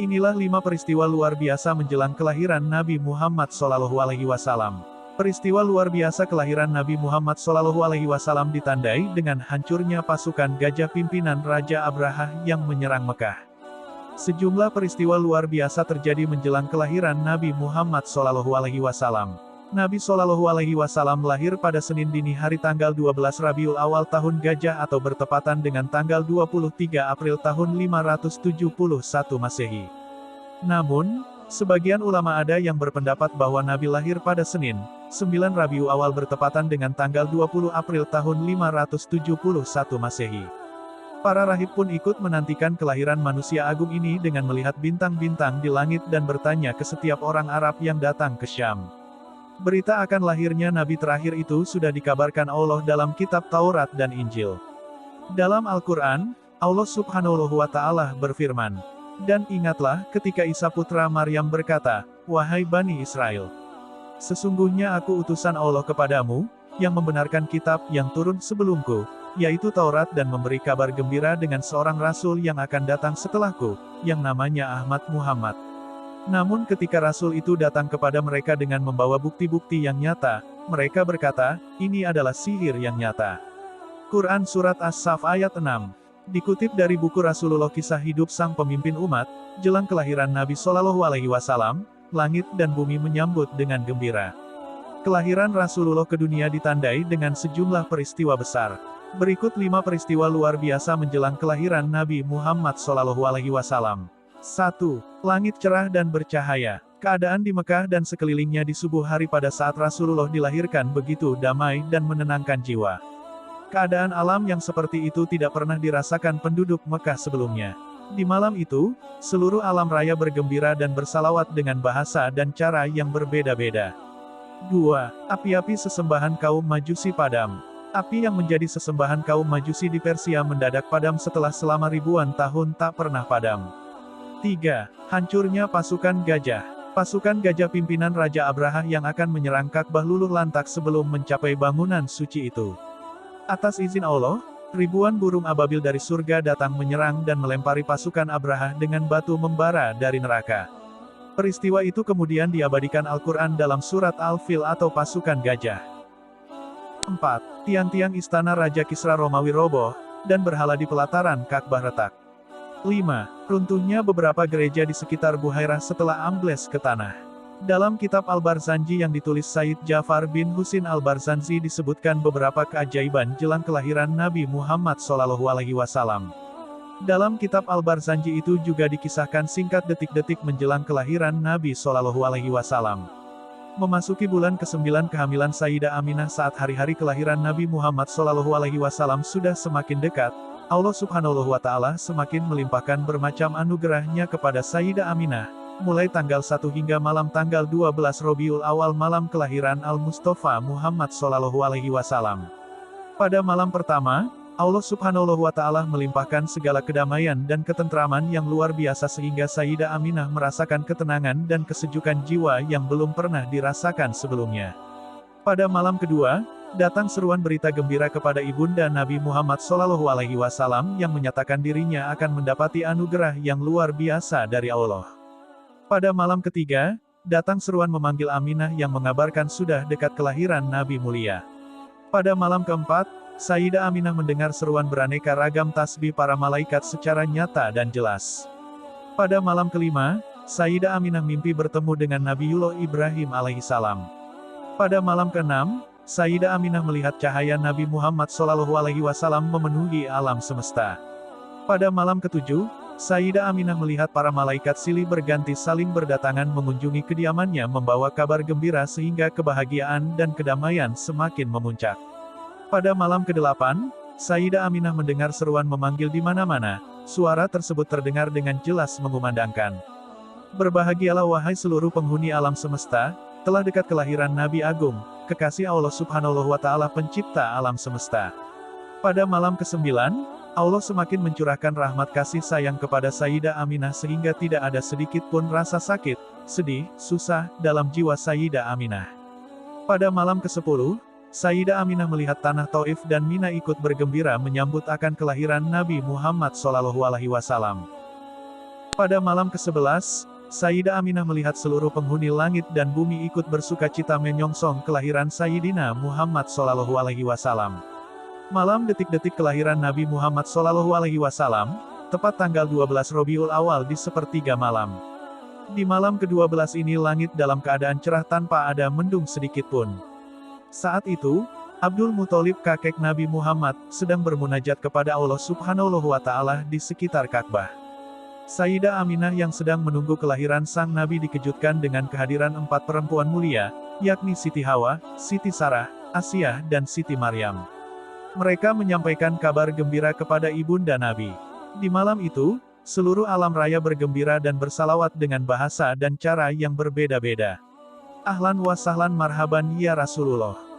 Inilah 5 peristiwa luar biasa menjelang kelahiran Nabi Muhammad SAW. Peristiwa luar biasa kelahiran Nabi Muhammad SAW ditandai dengan hancurnya pasukan gajah pimpinan Raja Abraha yang menyerang Mekah. Sejumlah peristiwa luar biasa terjadi menjelang kelahiran Nabi Muhammad SAW. Nabi SAW lahir pada Senin dini hari tanggal 12 Rabiul Awal tahun Gajah atau bertepatan dengan tanggal 23 April tahun 571 Masehi. Namun, sebagian ulama ada yang berpendapat bahwa Nabi lahir pada Senin, 9 Rabiul Awal bertepatan dengan tanggal 20 April tahun 571 Masehi. Para rahib pun ikut menantikan kelahiran manusia agung ini dengan melihat bintang-bintang di langit dan bertanya ke setiap orang Arab yang datang ke Syam. Berita akan lahirnya Nabi terakhir itu sudah dikabarkan Allah dalam kitab Taurat dan Injil. Dalam Al-Quran, Allah Subhanahu wa Ta'ala berfirman, "Dan ingatlah ketika Isa putra Maryam berkata, 'Wahai Bani Israel, sesungguhnya aku utusan Allah kepadamu, yang membenarkan kitab yang turun sebelumku, yaitu Taurat dan memberi kabar gembira dengan seorang Rasul yang akan datang setelahku, yang namanya Ahmad Muhammad.' Namun ketika Rasul itu datang kepada mereka dengan membawa bukti-bukti yang nyata, mereka berkata, 'Ini adalah sihir yang nyata.'" Quran Surat As-Saff ayat 6. Dikutip dari buku Rasulullah Kisah Hidup Sang Pemimpin Umat, jelang kelahiran Nabi SAW, langit dan bumi menyambut dengan gembira. Kelahiran Rasulullah ke dunia ditandai dengan sejumlah peristiwa besar. Berikut 5 peristiwa luar biasa menjelang kelahiran Nabi Muhammad SAW. 1. Langit cerah dan bercahaya. Keadaan di Mekah dan sekelilingnya di subuh hari pada saat Rasulullah dilahirkan begitu damai dan menenangkan jiwa. Keadaan alam yang seperti itu tidak pernah dirasakan penduduk Mekah sebelumnya. Di malam itu, seluruh alam raya bergembira dan bersalawat dengan bahasa dan cara yang berbeda-beda. 2. Api-api sesembahan kaum Majusi padam. Api yang menjadi sesembahan kaum Majusi di Persia mendadak padam setelah selama ribuan tahun tak pernah padam. 3. Hancurnya pasukan gajah. Pasukan gajah pimpinan Raja Abraha yang akan menyerang Ka'bah luluh lantak sebelum mencapai bangunan suci itu. Atas izin Allah, ribuan burung ababil dari surga datang menyerang dan melempari pasukan Abraha dengan batu membara dari neraka. Peristiwa itu kemudian diabadikan Al-Quran dalam surat Al-Fil atau pasukan gajah. 4. Tiang-tiang istana Raja Kisra Romawi roboh, dan berhala di pelataran Ka'bah retak. 5. Runtuhnya beberapa gereja di sekitar Buhairah setelah ambles ke tanah. Dalam kitab Al-Barzanji yang ditulis Said Ja'far bin Husin Al-Barzanji disebutkan beberapa keajaiban jelang kelahiran Nabi Muhammad SAW. Dalam kitab Al-Barzanji itu juga dikisahkan singkat detik-detik menjelang kelahiran Nabi SAW. Memasuki bulan ke-9 kehamilan Sayyidah Aminah saat hari-hari kelahiran Nabi Muhammad SAW sudah semakin dekat, Allah Subhanahu wa Ta'ala semakin melimpahkan bermacam anugerahnya kepada Sayyidah Aminah, mulai tanggal 1 hingga malam tanggal 12 Rabiul Awal malam kelahiran Al-Mustafa Muhammad SAW. Pada malam pertama, Allah Subhanahu wa Ta'ala melimpahkan segala kedamaian dan ketentraman yang luar biasa sehingga Sayyidah Aminah merasakan ketenangan dan kesejukan jiwa yang belum pernah dirasakan sebelumnya. Pada malam kedua, datang seruan berita gembira kepada ibunda Nabi Muhammad SAW yang menyatakan dirinya akan mendapati anugerah yang luar biasa dari Allah. Pada malam ketiga, datang seruan memanggil Aminah yang mengabarkan sudah dekat kelahiran Nabi mulia. Pada malam keempat, Sayyidah Aminah mendengar seruan beraneka ragam tasbih para malaikat secara nyata dan jelas. Pada malam kelima, Sayyidah Aminah mimpi bertemu dengan Nabiullah Ibrahim alaihissalam. Pada malam keenam, Sayyidah Aminah melihat cahaya Nabi Muhammad SAW memenuhi alam semesta. Pada malam ketujuh, Sayyidah Aminah melihat para malaikat silih berganti saling berdatangan mengunjungi kediamannya membawa kabar gembira sehingga kebahagiaan dan kedamaian semakin memuncak. Pada malam ke-8, Sayyidah Aminah mendengar seruan memanggil di mana-mana, suara tersebut terdengar dengan jelas mengumandangkan, "Berbahagialah wahai seluruh penghuni alam semesta, telah dekat kelahiran Nabi Agung, kekasih Allah Subhanahu wa Ta'ala pencipta alam semesta." Pada malam ke-9, Allah semakin mencurahkan rahmat kasih sayang kepada Sayyidah Aminah sehingga tidak ada sedikit pun rasa sakit, sedih, susah, dalam jiwa Sayyidah Aminah. Pada malam ke-10, Sayyidah Aminah melihat tanah Taif dan Mina ikut bergembira menyambut akan kelahiran Nabi Muhammad SAW. Pada malam ke-11, Sayyidah Aminah melihat seluruh penghuni langit dan bumi ikut bersukacita menyongsong kelahiran Sayyidina Muhammad SAW. Malam detik-detik kelahiran Nabi Muhammad SAW, tepat tanggal 12 Rabiul Awal di sepertiga malam. Di malam ke-12 ini langit dalam keadaan cerah tanpa ada mendung sedikit pun. Saat itu, Abdul Muthalib kakek Nabi Muhammad sedang bermunajat kepada Allah Subhanahu wa Ta'ala di sekitar Ka'bah. Sayyidah Aminah yang sedang menunggu kelahiran sang Nabi dikejutkan dengan kehadiran 4 perempuan mulia, yakni Siti Hawa, Siti Sarah, Asiyah dan Siti Maryam. Mereka menyampaikan kabar gembira kepada ibunda Nabi. Di malam itu, seluruh alam raya bergembira dan bersalawat dengan bahasa dan cara yang berbeda-beda. Ahlan wa sahlan marhaban ya Rasulullah.